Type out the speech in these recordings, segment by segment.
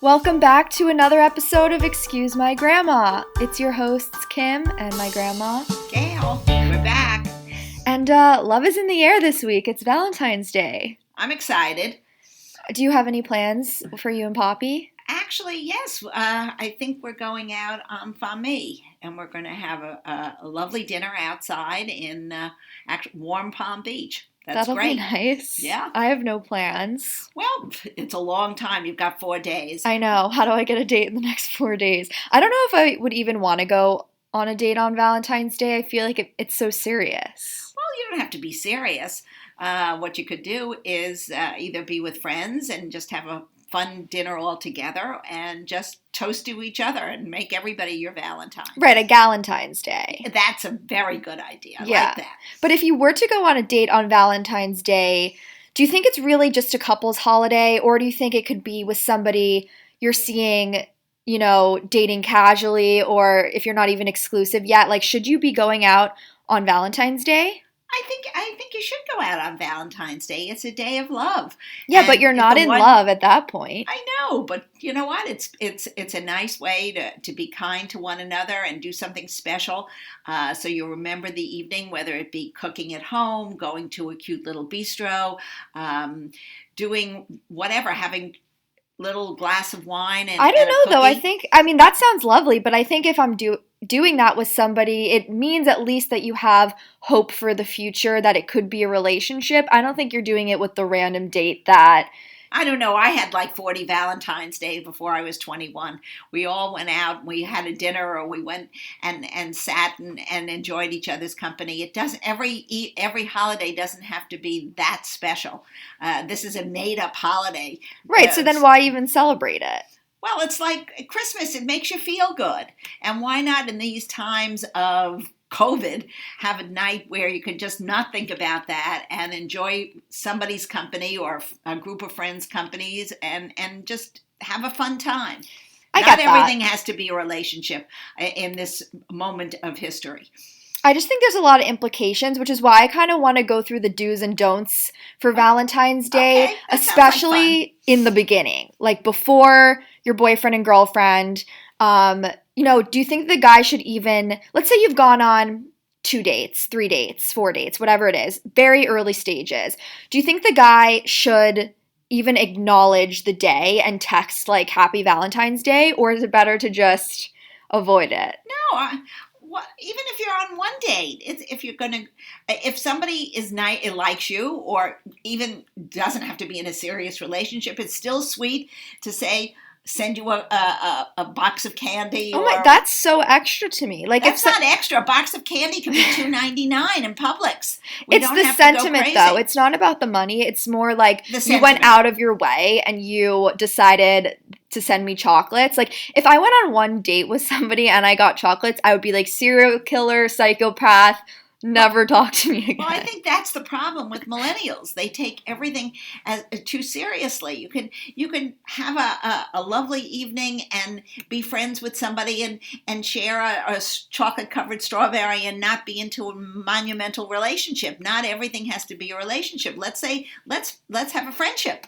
Welcome back to another episode of Excuse My Grandma. It's your hosts, Kim and my grandma. Gail, we're back. And love is in the air this week. It's Valentine's Day. I'm excited. Do you have any plans for you and Poppy? Actually, yes. I think we're going out on famille, and we're going to have a lovely dinner outside in warm Palm Beach. That'll great. be nice. Yeah. I have no plans. Well, it's a long time. You've got 4 days. I know. How do I get a date in the next 4 days? I don't know if I would even want to go on a date on Valentine's Day. I feel like it's so serious. Well, you don't have to be serious. What you could do is either be with friends and just have a fun dinner all together and just toast to each other and make everybody your Valentine. Right, a Galentine's Day. That's a very good idea. I like that. But if you were to go on a date on Valentine's Day, do you think it's really just a couple's holiday, or do you think it could be with somebody you're seeing, dating casually, or if you're not even exclusive yet? Like, should you be going out on Valentine's Day? I think you should go out on Valentine's Day. It's a day of love. Yeah, and but you're not in love at that point. I know, but you know what? It's a nice way to be kind to one another and do something special. So you'll remember the evening, whether it be cooking at home, going to a cute little bistro, doing whatever, having little glass of wine and I don't know though. I mean that sounds lovely, but I think if I'm doing that with somebody, it means at least that you have hope for the future, that it could be a relationship. I don't think you're doing it with the random date that I don't know. I had like 40 Valentine's Days before I was 21. We all went out, we had a dinner, or we went and sat and enjoyed each other's company. It doesn't, every holiday doesn't have to be that special. This is a made up holiday. Right. So then why even celebrate it? Well, it's like Christmas. It makes you feel good. And why not in these times of COVID, have a night where you can just not think about that and enjoy somebody's company or a group of friends' companies and just have a fun time. Not everything has to be a relationship in this moment of history. I just think there's a lot of implications, which is why I kind of want to go through the do's and don'ts for Valentine's Day, especially in the beginning, like before your boyfriend and girlfriend. Do you think the guy should even, let's say you've gone on 2 dates, 3 dates, 4 dates, whatever it is, very early stages. Do you think the guy should even acknowledge the day and text like Happy Valentine's Day, or is it better to just avoid it? No, even if you're on one date, if somebody is nice, it likes you, or even doesn't have to be in a serious relationship, it's still sweet to send you a box of candy. That's so extra to me. Like, that's not extra. A box of candy can be $2.99 in Publix. It's the sentiment, though. It's not about the money. It's more like you went out of your way and you decided to send me chocolates. Like, if I went on one date with somebody and I got chocolates, I would be like, serial killer, psychopath, never talk to me again. Well, I think that's the problem with millennials. They take everything too seriously. You can have a lovely evening and be friends with somebody and share a chocolate-covered strawberry and not be into a monumental relationship. Not everything has to be a relationship. Let's have a friendship.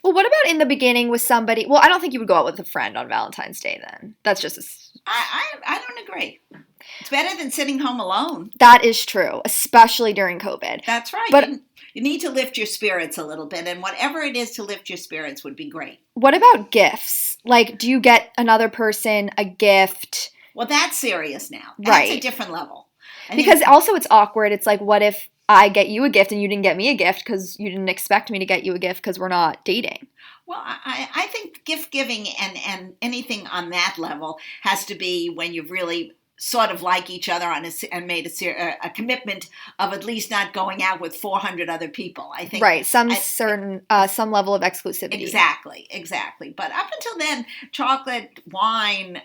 Well, what about in the beginning with somebody? Well, I don't think you would go out with a friend on Valentine's Day then. That's just I don't agree. It's better than sitting home alone. That is true, especially during COVID. That's right. But you need to lift your spirits a little bit, and whatever it is to lift your spirits would be great. What about gifts? Like, do you get another person a gift? Well, that's serious now. Right. That's a different level. Because also it's awkward. It's like, what if I get you a gift and you didn't get me a gift because you didn't expect me to get you a gift because we're not dating? Well, I think gift giving and anything on that level has to be when you've really sort of like each other and made a commitment of at least not going out with 400 other people. I think some level of exclusivity. Exactly. But up until then, chocolate, wine,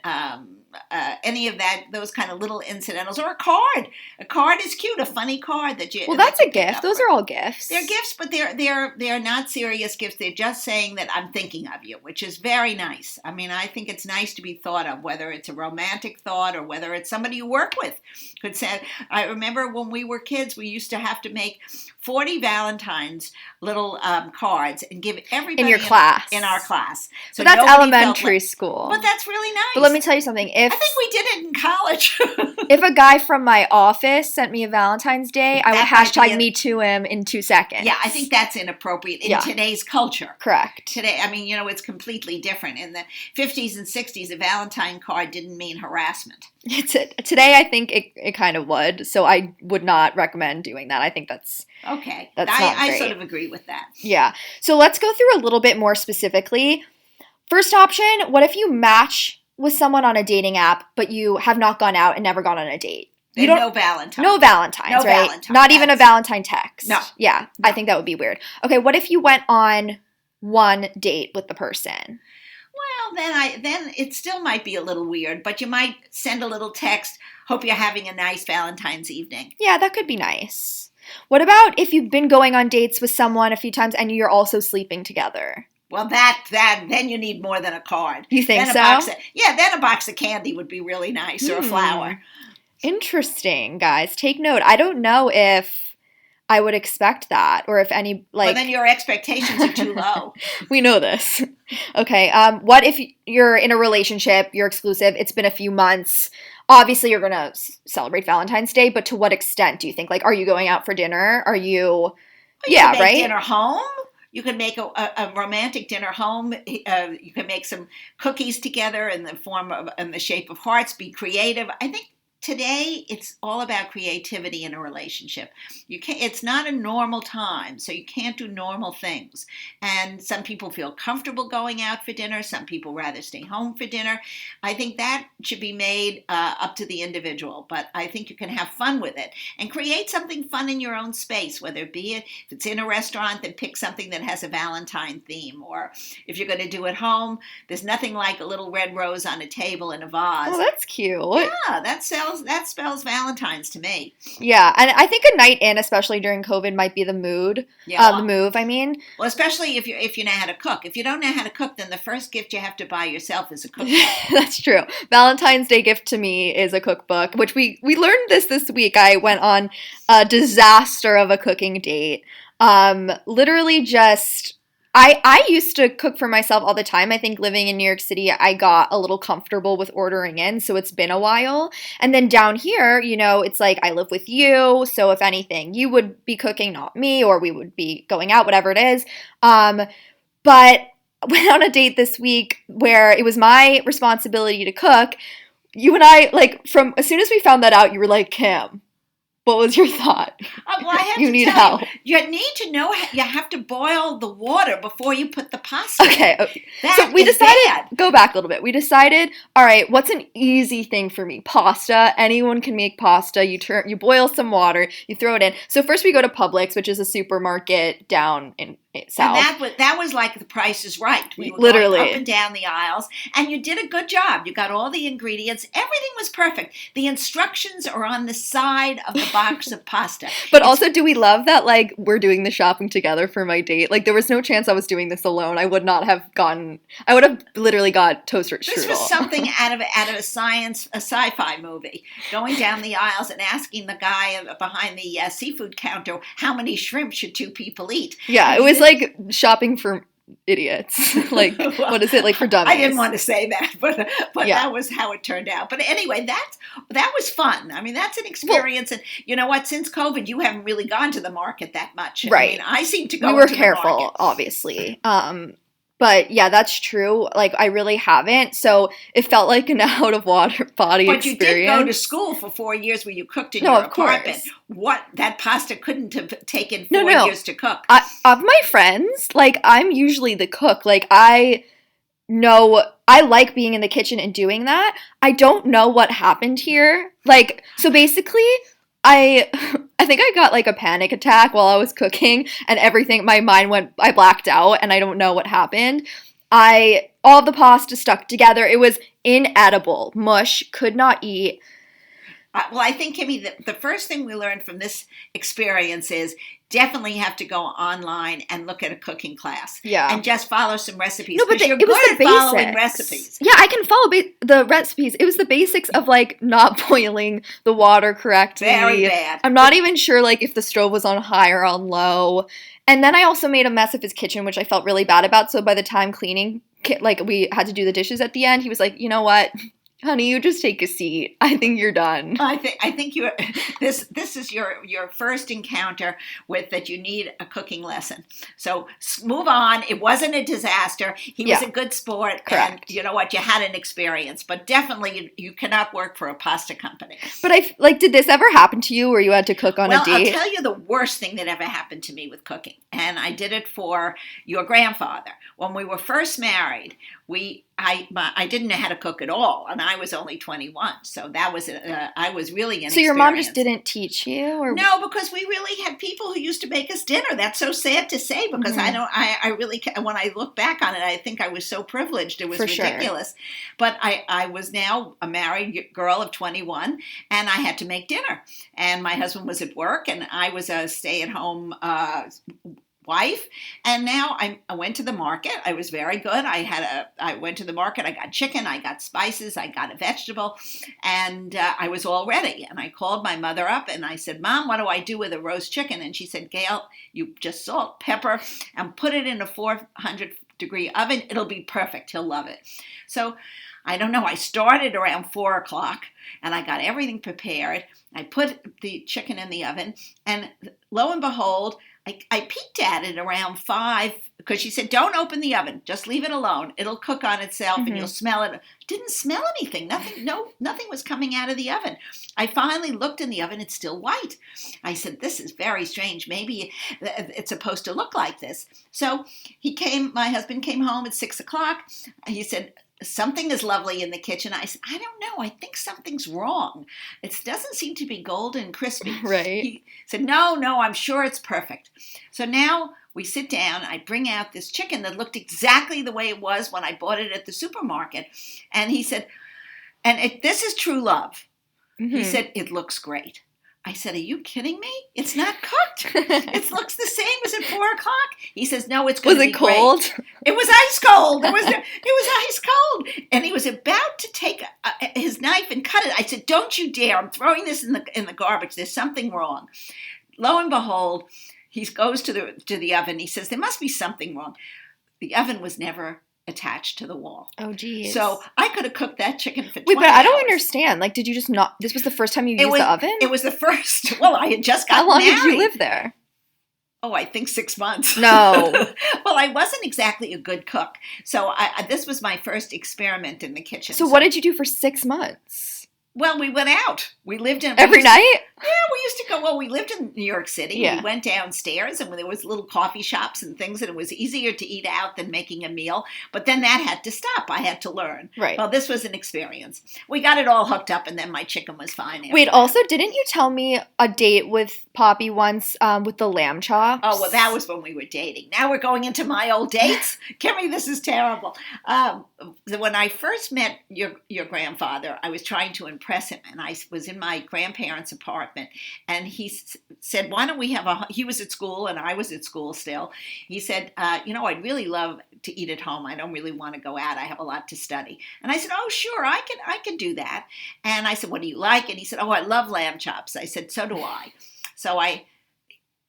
any of that, those kind of little incidentals, or a card. A card is cute, a funny card that you. Well, that's a gift. Those are all gifts. They're gifts, but they're not serious gifts. They're just saying that I'm thinking of you, which is very nice. I mean, I think it's nice to be thought of, whether it's a romantic thought or whether it's somebody you work with. Could say, I remember when we were kids, we used to have to make 40 Valentines little cards and give everybody in your class. In our class. So that's elementary school. But that's really nice. But let me tell you something. I think we did it in college. If a guy from my office sent me a Valentine's Day, I would hashtag me to him in 2 seconds. Yeah, I think that's inappropriate in today's culture. Correct. Today, I mean, it's completely different. In the 50s and 60s, a Valentine card didn't mean harassment. Today, I think it kind of would. So I would not recommend doing that. I think that's okay. I sort of agree with that. Yeah. So let's go through a little bit more specifically. First option, what if you match with someone on a dating app, but you have not gone out and never gone on a date? No Valentine. No Valentines, no right? Valentine. Not even a Valentine text. No. Yeah, no. I think that would be weird. Okay, what if you went on one date with the person? Well, then it still might be a little weird, but you might send a little text, hope you're having a nice Valentine's evening. Yeah, that could be nice. What about if you've been going on dates with someone a few times and you're also sleeping together? Well, then you need more than a card. You think then so? Then a box of candy would be really nice, or a flower. Interesting, guys. Take note. I don't know if I would expect that, or if any, like... Well, then your expectations are too low. We know this. Okay, what if you're in a relationship, you're exclusive, it's been a few months, obviously you're going to celebrate Valentine's Day, but to what extent do you think? Like, are you going out for dinner? Are you... Well, you can make dinner home. You can make a romantic dinner home. You can make some cookies together in the shape of hearts. Be creative. I think today it's all about creativity in a relationship. It's not a normal time, so you can't do normal things. And some people feel comfortable going out for dinner. Some people rather stay home for dinner. I think that should be made up to the individual. But I think you can have fun with it and create something fun in your own space, whether it be if it's in a restaurant, then pick something that has a Valentine theme. Or if you're going to do it home, there's nothing like a little red rose on a table in a vase. Oh, that's cute. Yeah, that spells Valentine's to me. Yeah, and I think a night in, especially during COVID, might be the mood. Yeah. The move, I mean. Well, especially if you know how to cook. If you don't know how to cook, then the first gift you have to buy yourself is a cookbook. That's true. Valentine's Day gift to me is a cookbook, which we learned this week. I went on a disaster of a cooking date. Literally just... I used to cook for myself all the time. I think living in New York City, I got a little comfortable with ordering in, so it's been a while. And then down here, it's like I live with you, so if anything, you would be cooking, not me, or we would be going out, whatever it is. But I went on a date this week where it was my responsibility to cook. You and I, from as soon as we found that out, you were like, Kim, what was your thought? Well, I have you to need tell help. You need to know you have to boil the water before you put the pasta. Okay. So we decided, go back a little bit. We decided, all right, what's an easy thing for me? Pasta. Anyone can make pasta. You boil some water, you throw it in. So first we go to Publix, which is a supermarket down in South. And that was like The Price is Right. We were literally going up and down the aisles, and you did a good job. You got all the ingredients. Everything was perfect. The instructions are on the side of the box of pasta. But also, do we love that, we're doing the shopping together for my date? There was no chance I was doing this alone. I would have literally got toaster strudel. This was something out of a sci-fi movie. Going down the aisles and asking the guy behind the seafood counter, how many shrimp should 2 people eat? Yeah, it was shopping for idiots. What is it, for dummies? I didn't want to say that, but yeah. That was how it turned out. But anyway, that was fun. I mean, that's an experience. And you know what? Since COVID, you haven't really gone to the market that much. Right. I mean, I seem to go. We were careful, obviously. But yeah, that's true. I really haven't. So it felt like an out of body experience. But you did go to school for 4 years where you cooked in your apartment. What, that pasta couldn't have taken 4 years to cook. Of my friends, I'm usually the cook. I know I like being in the kitchen and doing that. I don't know what happened here. So basically, I think I got a panic attack while I was cooking and everything, my mind I blacked out and I don't know what happened. All the pasta stuck together. It was inedible. Mush, could not eat. Well, I think, Kimmy, the first thing we learned from this experience is definitely have to go online and look at a cooking class. Yeah. And just follow some recipes. No, but you're it was good the at following basics. recipes. Yeah, I can follow the recipes. It was the basics of, like, not boiling the water correctly. Very bad. I'm not even sure, like, if the stove was on high or on low. And then I also made a mess of his kitchen, which I felt really bad about. So by the time cleaning, like, we had to do the dishes at the end, he was like, you know what? Honey, you just take a seat. I think you're done. I think you're this is your first encounter with that you need a cooking lesson. So move on. It wasn't a disaster. He was a good sport. Correct. And you know what? You had an experience, but definitely you cannot work for a pasta company. But did this ever happen to you where you had to cook on a date? Well, I'll tell you the worst thing that ever happened to me with cooking. And I did it for your grandfather. When we were first married, I didn't know how to cook at all, and I was only 21, so that was I was really inexperienced. So your mom just didn't teach you, or no? Because we really had people who used to make us dinner. That's so sad to say because I really when I look back on it, I think I was so privileged. It was ridiculous. Sure. But I was now a married girl of 21, and I had to make dinner, and my husband was at work, and I was a stay-at-home wife. And now I went to the market. I was very good. I went to the market. I got chicken. I got spices. I got a vegetable. And I was all ready. And I called my mother up and I said, Mom, what do I do with a roast chicken? And she said, Gail, you just salt, pepper, and put it in a 400-degree oven. It'll be perfect. He'll love it. So I don't know. I started around 4 o'clock and I got everything prepared. I put the chicken in the oven and lo and behold, I peeked at it around 5 because she said, don't open the oven. Just leave it alone. It'll cook on itself and you'll smell it. Didn't smell anything. Nothing was coming out of the oven. I finally looked in the oven. It's still white. I said, this is very strange. Maybe it's supposed to look like this. So my husband came home at 6 o'clock. He said, something is lovely in the kitchen. I said, I don't know. I think something's wrong. It doesn't seem to be golden and crispy. Right. He said, no, I'm sure it's perfect. So now we sit down. I bring out this chicken that looked exactly the way it was when I bought it at the supermarket. And he said, this is true love. Mm-hmm. He said, it looks great. I said, are you kidding me? It's not cooked. It looks the same as at 4 o'clock. He says, no, it's going to be great. Was it cold? It was ice cold. It was ice cold. And he was about to take his knife and cut it. I said, don't you dare. I'm throwing this in the garbage. There's something wrong. Lo and behold, he goes to the oven. He says, there must be something wrong. The oven was never attached to the wall. Oh, geez. So I could have cooked that chicken for 20 Wait, but I don't hours. Understand. Like, did you just not, this was the first time you used the oven? It was the first. Well, I had just gotten married. How long married. did you live there? Oh, I think 6 months. No. Well, I wasn't exactly a good cook. So this was my first experiment in the kitchen. So what did you do for 6 months? Well, we went out. We lived in... Every night? Yeah, we used to go... Well, we lived in New York City. Yeah. We went downstairs and there was little coffee shops and things and it was easier to eat out than making a meal. But then that had to stop. I had to learn. Right. Well, this was an experience. We got it all hooked up and then my chicken was fine. Wait, also, didn't you tell me a date with Poppy once with the lamb chops? Oh, well, that was when we were dating. Now we're going into my old dates? Kimmy, this is terrible. When I first met your grandfather, I was trying to impress him, and I was in my grandparents' apartment, and he said, why don't we have he was at school, and I was at school still. He said, I'd really love to eat at home. I don't really want to go out. I have a lot to study. And I said, oh, sure, I can do that. And I said, what do you like? And he said, oh, I love lamb chops. I said, so do I. So I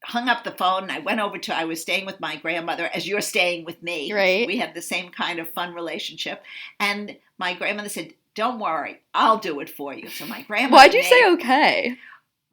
hung up the phone and I went over I was staying with my grandmother as you're staying with me. Right. We had the same kind of fun relationship. And my grandmother said, don't worry, I'll do it for you. So my grandmother Why'd you say okay?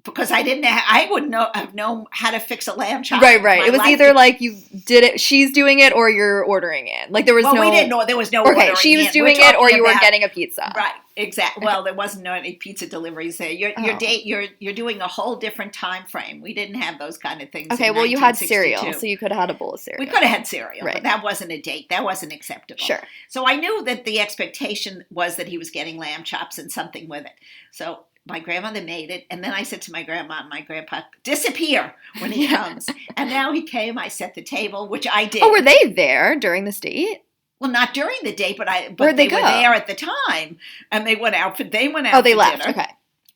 Because I wouldn't have known how to fix a lamb chop. Right. It was either like you did it, she's doing it, or you're ordering it. Like there was we didn't know, there was no ordering. Okay, she was doing it, or you were getting a pizza. Right, exactly. Well, there wasn't any pizza deliveries there. You're doing a whole different time frame. We didn't have those kind of things. Okay, well, you had cereal, so you could have had a bowl of cereal. We could have had cereal, right. But that wasn't a date. That wasn't acceptable. Sure. So I knew that the expectation was that he was getting lamb chops and something with it. So my grandmother made it, and then I said to my grandma and my grandpa, disappear when he comes. And now he came, I set the table, which I did. Oh, were they there during this date? Well, not during the date, but Where'd they they were go? there at the time, and they went out for They for left. dinner. Okay.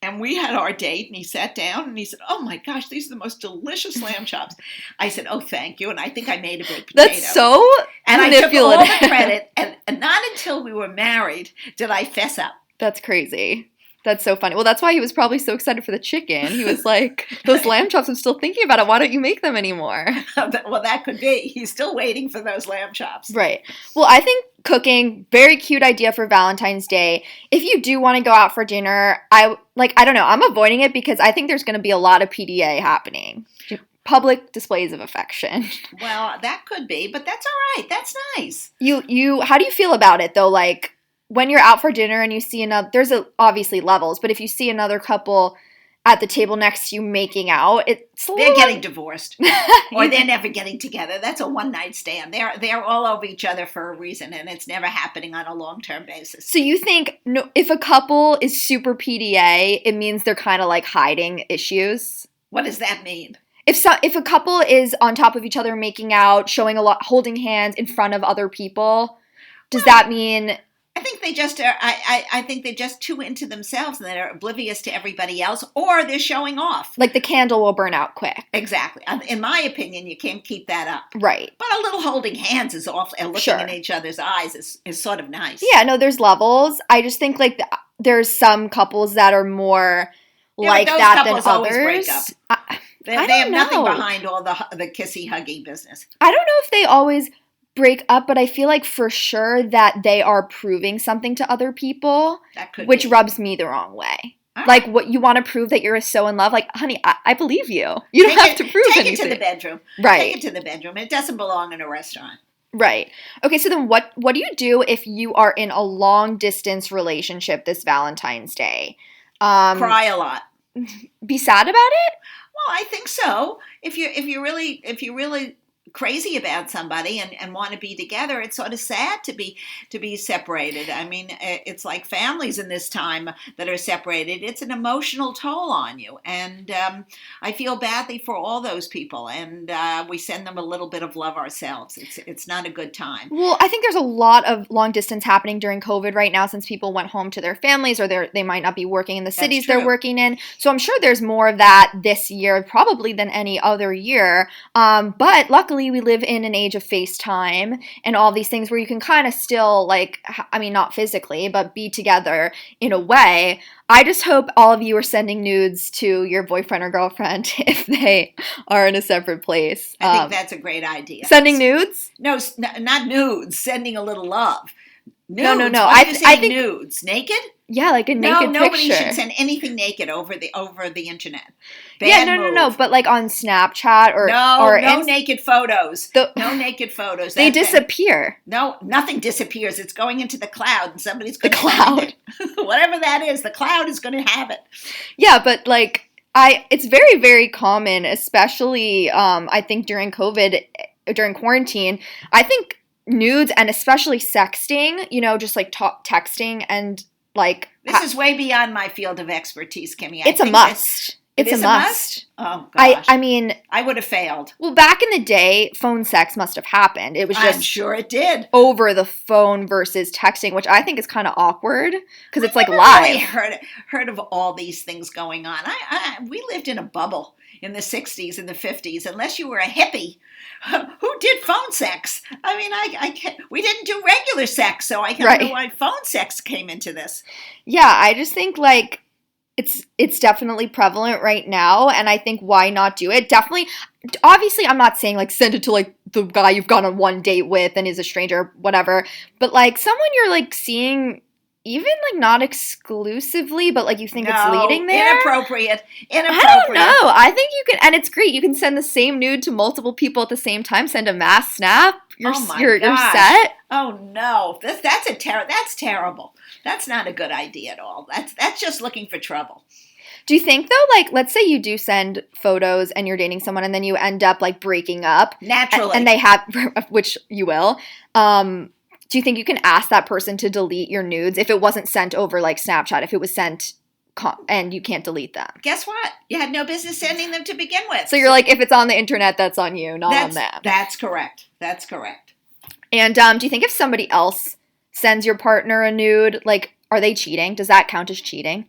And we had our date, and he sat down, and he said, "Oh my gosh, these are the most delicious lamb chops." I said, "Oh, thank you," and I think I made a big potato. That's so and I took all manipulative. the credit, and not until we were married did I fess up. That's crazy. That's so funny. Well, that's why he was probably so excited for the chicken. He was like, those lamb chops, I'm still thinking about it. Why don't you make them anymore? Well, that could be. He's still waiting for those lamb chops. Right. Well, I think cooking, very cute idea for Valentine's Day. If you do want to go out for dinner, I don't know. I'm avoiding it because I think there's going to be a lot of PDA happening. Public displays of affection. Well, that could be, but that's all right. That's nice. How do you feel about it though? Like, when you're out for dinner and you see there's obviously levels, but if you see another couple at the table next to you making out, they're getting divorced, or they're never getting together. That's a one-night stand. They're all over each other for a reason, and it's never happening on a long-term basis. So you think if a couple is super PDA, it means they're kind of like hiding issues? What does that mean? If a couple is on top of each other making out, showing a lot, holding hands in front of other people, does that mean? I think they just are. I think they're just too into themselves and they're oblivious to everybody else, or they're showing off. Like the candle will burn out quick. Exactly. In my opinion, you can't keep that up. Right. But a little holding hands is off, and looking in each other's eyes is sort of nice. Yeah. No, there's levels. I just think like there's some couples that are more like that than others. Always break up. They have nothing behind all the kissy huggy business. I don't know if they always break up, but I feel like for sure that they are proving something to other people, which rubs me the wrong way. Like, what you want to prove that you're so in love? Like, honey, I believe you. You don't have to prove anything. Take it to the bedroom. Right. Take it to the bedroom. It doesn't belong in a restaurant. Right. Okay, so then what do you do if you are in a long distance relationship this Valentine's Day? Cry a lot. Be sad about it? Well, I think so. If you're really crazy about somebody and want to be together, it's sort of sad to be separated. I mean, it's like families in this time that are separated. It's an emotional toll on you, and I feel badly for all those people, and we send them a little bit of love ourselves. It's not a good time. Well, I think there's a lot of long distance happening during COVID right now, since people went home to their families, or they might not be working in the cities they're working in. So I'm sure there's more of that this year probably than any other year. But luckily we live in an age of FaceTime and all these things where you can kind of still, like, I mean, not physically, but be together in a way. I just hope all of you are sending nudes to your boyfriend or girlfriend if they are in a separate place. I think that's a great idea. Sending nudes? No, not nudes. Sending a little love. Nudes. No. I think nudes. Naked? Yeah, like a naked picture. No, nobody should send anything naked over the internet. No. But like on Snapchat or no naked photos. No naked photos. They disappear. No, nothing disappears. It's going into the cloud, and somebody's going to find it. Whatever that is, the cloud is going to have it. Yeah, but like it's very, very common, especially I think during COVID, during quarantine. I think nudes and especially sexting, just like texting and like this is way beyond my field of expertise, Kimmy. It's a must. It's a must. Oh gosh. I mean, I would have failed. Well, back in the day, phone sex must have happened. It was just I'm sure it did. Over the phone versus texting, which I think is kind of awkward because it's like live. Really heard of all these things going on. We lived in a bubble in the 60s and the 50s. Unless you were a hippie, who did phone sex? I mean, we didn't do regular sex, so I don't know why phone sex came into this. Yeah, I just think like it's definitely prevalent right now, and I think why not do it? Definitely, obviously, I'm not saying like send it to like the guy you've gone on one date with and is a stranger, whatever. But like someone you're like seeing. Even, like, not exclusively, but, like, you think it's leading there? Inappropriate. I don't know. I think you can, and it's great. You can send the same nude to multiple people at the same time. Send a mass snap. You're set. Oh, no. That's terrible. That's not a good idea at all. That's just looking for trouble. Do you think, though, like, let's say you do send photos and you're dating someone and then you end up, like, breaking up. Naturally. And they have, which you will, do you think you can ask that person to delete your nudes if it wasn't sent over like Snapchat, if it was sent and you can't delete them? Guess what? You had no business sending them to begin with. So you're like, if it's on the internet, that's on you, not on them. That's correct. That's correct. And do you think if somebody else sends your partner a nude, like, are they cheating? Does that count as cheating?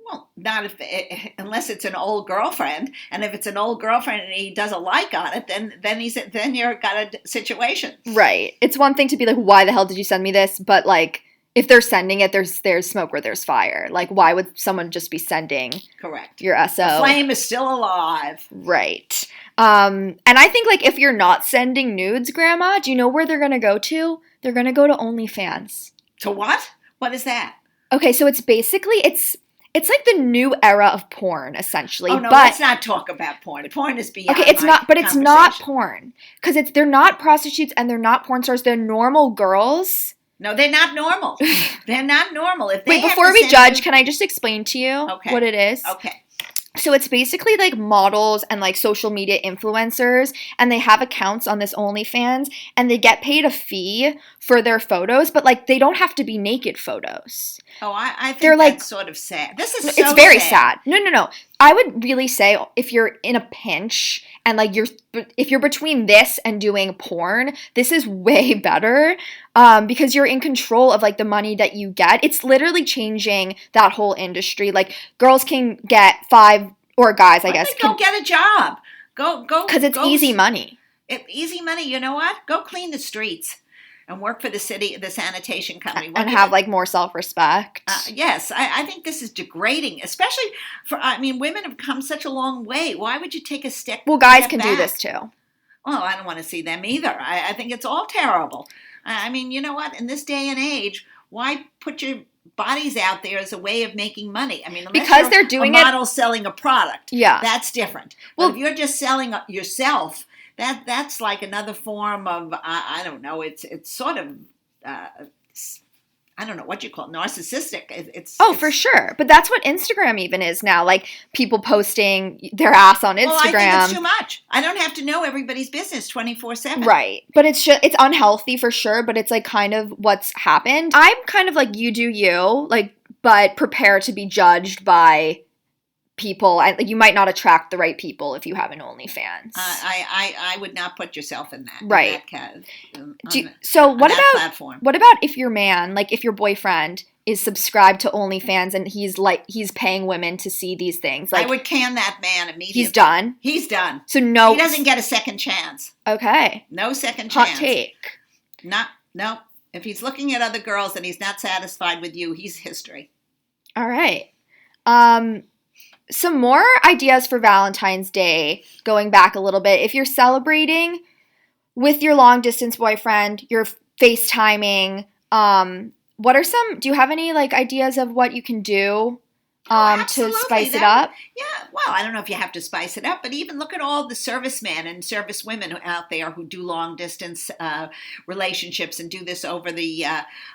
Well, not if unless it's an old girlfriend, and if it's an old girlfriend and he does a like on it, then you're got a situation. Right. It's one thing to be like, why the hell did you send me this? But like, if they're sending it, there's smoke where there's fire. Like, why would someone just be sending Correct. your SO? The flame is still alive. Right. And I think like if you're not sending nudes, Grandma, do you know where they're gonna go to? They're gonna go to OnlyFans. To what? What is that? Okay, so it's basically it's like the new era of porn, essentially. Oh no, but, let's not talk about porn. Porn is beyond. Okay, it's not, but it's not porn because they're not prostitutes and they're not porn stars. They're normal girls. No, they're not normal. They're not normal. If they Wait, before we judge, can I just explain to you what it is? Okay. So it's basically like models and like social media influencers, and they have accounts on this OnlyFans, and they get paid a fee for their photos, but like they don't have to be naked photos. Oh, I think they're that's sort of sad. This is it's very sad. No. I would really say if you're in a pinch and like if you're between this and doing porn, this is way better because you're in control of like the money that you get. It's literally changing that whole industry. Like girls can get or guys, I guess. Go get a job. Go. Because it's easy money. Easy money. You know what? Go clean the streets and work for the sanitation company. And have like more self-respect. Yes, I think this is degrading, especially women have come such a long way. Why would you take a step Well, guys can back? Do this too. Well, I don't want to see them either. I think it's all terrible. I mean, you know what? In this day and age, why put your bodies out there as a way of making money? I mean, because they're doing a model selling a product. Yeah. That's different. Well, if you're just selling yourself, that's like another form of I don't know. It's sort of I don't know what you call it, narcissistic. It's for sure. But that's what Instagram even is now. Like people posting their ass on Instagram. Well, I think it's too much. I don't have to know everybody's business 24/7. Right. But it's unhealthy for sure. But it's like kind of what's happened. I'm kind of like you do you, like, but prepare to be judged by people. You might not attract the right people if you have an OnlyFans. I would not put yourself in that. Right. What about if your man, like if your boyfriend is subscribed to OnlyFans and he's paying women to see these things? Like, I would can that man immediately. He's done? He's done. So no. He doesn't get a second chance. Okay. No second chance. Hot take. No. If he's looking at other girls and he's not satisfied with you, he's history. All right. Some more ideas for Valentine's Day, going back a little bit. If you're celebrating with your long-distance boyfriend, you're FaceTiming, do you have any, like, ideas of what you can do to spice it up? Yeah, well, I don't know if you have to spice it up, but even look at all the servicemen and servicewomen out there who do long-distance relationships and do this over the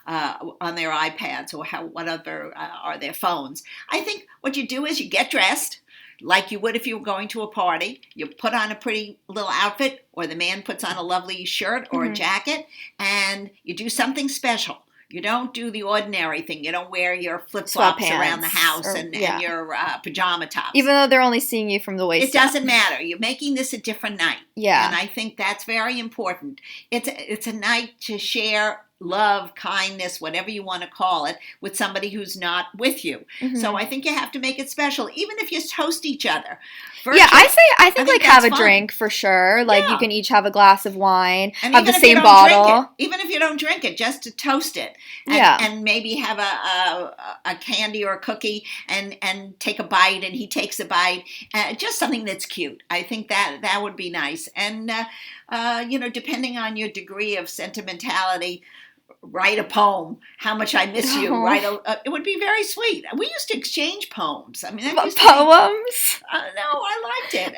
on their iPads or whatever are their phones. I think what you do is you get dressed like you would if you were going to a party. You put on a pretty little outfit, or the man puts on a lovely shirt or a jacket, and you do something special. You don't do the ordinary thing. You don't wear your flip-flops around the house and your pajama tops. Even though they're only seeing you from the waist It doesn't matter. You're making this a different night. Yeah. And I think that's very important. It's a night to share love, kindness, whatever you want to call it, with somebody who's not with you. Mm-hmm. So I think you have to make it special, even if you toast each other. Yeah, I think like have a drink for sure. Like you can each have a glass of wine, and have the same bottle. Even if you don't drink it, just to toast it. And maybe have a candy or a cookie and take a bite, and he takes a bite. Just something that's cute. I think that would be nice. And, depending on your degree of sentimentality, write a poem. How much I miss you. It would be very sweet. We used to exchange poems. I mean, poems. No, I liked it.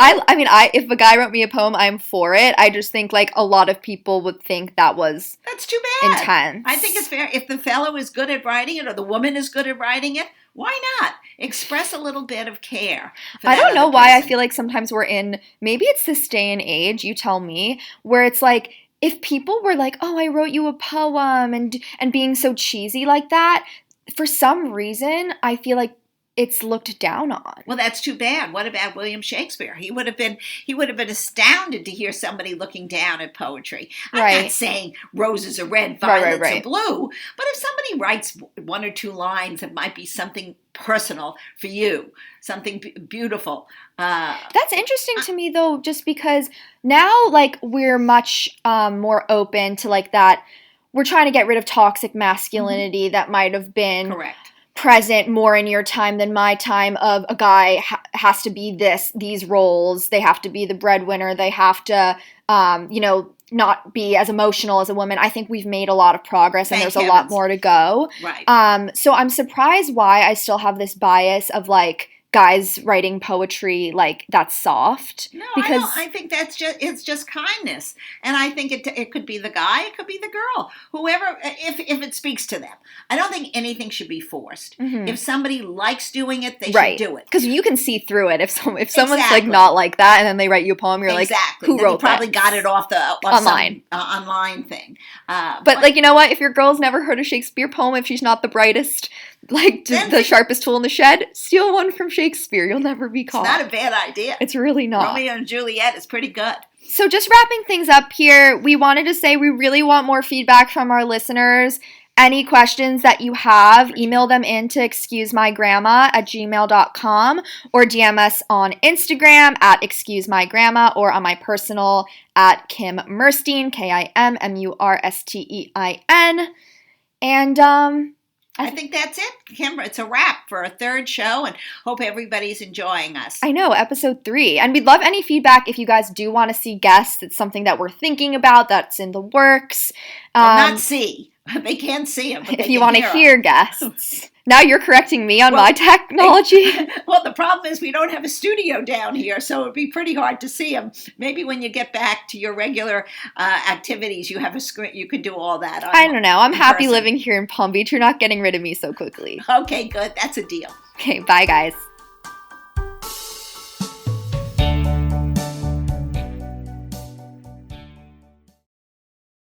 If a guy wrote me a poem, I'm for it. I just think like a lot of people would think that's too bad. Intense. I think it's fair if the fellow is good at writing it or the woman is good at writing it. Why not express a little bit of care? I don't know why I feel like sometimes we're in. Maybe it's this day and age. You tell me, where it's like, if people were like, oh, I wrote you a poem and being so cheesy like that, for some reason, I feel like it's looked down on. Well, that's too bad. What about William Shakespeare? He would have been astounded to hear somebody looking down at poetry. I'm not saying roses are red, violets are blue, but if somebody writes one or two lines that might be something personal for you, something beautiful. That's interesting to me, though, just because now, like, we're much more open to, like, that. We're trying to get rid of toxic masculinity that might have been present more in your time than my time, of a guy has to be these roles. They have to be the breadwinner. They have to, not be as emotional as a woman. I think we've made a lot of progress, and there's a lot more to go. Right. So I'm surprised why I still have this bias of, like, guys writing poetry, like, that's soft. No, because I think it's just kindness. And I think it could be the guy, it could be the girl, whoever, if it speaks to them. I don't think anything should be forced. If somebody likes doing it, they should do it. Because you can see through it. If someone's like not like that, and then they write you a poem, you're like, who wrote that? Probably got it off the online online thing. But like, you know what? If your girl's never heard a Shakespeare poem, if she's not the brightest, like, the sharpest tool in the shed, steal one from Shakespeare. You'll never be caught. It's not a bad idea. It's really not. Romeo and Juliet is pretty good. So just wrapping things up here, we wanted to say we really want more feedback from our listeners. Any questions that you have, email them in to excusemygrandma@gmail.com, or DM us on Instagram @excusemygrandma, or on my personal @Kim Murstein, KIMMURSTEIN. And I think that's it, Kimber. It's a wrap for a third show, and hope everybody's enjoying us. I know, episode 3. And we'd love any feedback if you guys do want to see guests. It's something that we're thinking about, that's in the works. Not see. They can't see them. If you want to hear guests. Now you're correcting me on my technology. Well, the problem is we don't have a studio down here, so it would be pretty hard to see them. Maybe when you get back to your regular activities, you have a screen. You could do all that. I don't know. I'm happy living here in Palm Beach. You're not getting rid of me so quickly. Okay, good. That's a deal. Okay, bye, guys.